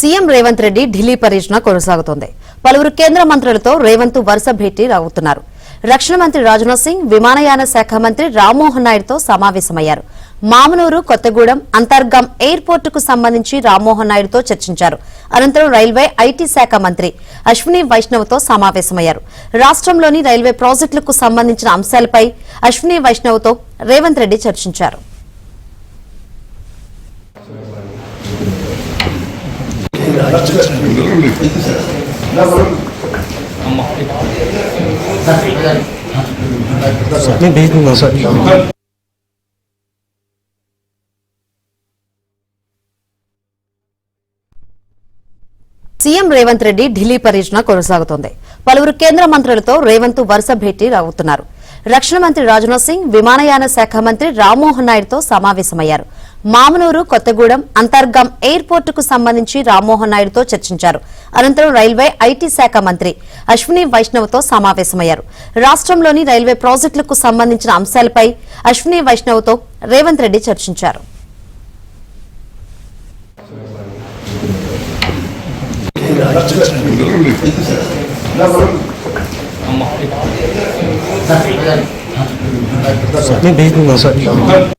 CM Revanth Reddy Delhi పర్యటన కొనసాగుతోంది. పలువురు కేంద్ర మంత్రులతో రేవంత్ వరుస భేటీ అవుతున్నారు. రక్షణ మంత్రి రాజ్నాథ్ సింగ్, విమానయాన శాఖ మంత్రి రామ్మోహన్ నాయుడుతో సమావేశమయ్యారు. మామనూరు, కొత్తగూడెం అంతర్గాం ఎయిర్పోర్టుకు సంబంధించి రామ్మోహన్ నాయుడుతో చర్చించారు. అనంతరం రైల్వే, ఐటీ శాఖ మంత్రి అశ్విని వైష్ణవ్తో సమావేశమయ్యారు. రాష్ట్రంలోని రైల్వే ప్రాజెక్టులకు సంబంధించిన అంశాలపై అశ్విని వైష్ణవ్తో రేవంత్ రెడ్డి చర్చించారు. సీఎం రేవంత్ రెడ్డి ఢిల్లీ పర్యటన కొనసాగుతోంది. పలువురు కేంద్ర మంత్రులతో రేవంత్ వరుస భేటీ అవుతున్నారు. రక్షణ మంత్రి రాజ్నాథ్ సింగ్, విమానయాన శాఖ మంత్రి రామ్మోహన్ నాయుడుతో సమావేశమయ్యారు. మామనూరు, కొత్తగూడెం అంతర్గాం ఎయిర్పోర్టుకు సంబంధించి రామ్మోహన్ నాయుడుతో చర్చించారు. అనంతరం రైల్వే, ఐటీ శాఖ మంత్రి అశ్విని వైష్ణవ్తో సమావేశమయ్యారు. రాష్ట్రంలోని రైల్వే ప్రాజెక్టులకు సంబంధించిన అంశాలపై అశ్విని వైష్ణవ్తో రేవంత్ రెడ్డి చర్చించారు. नहीं भेज दूंगा सर।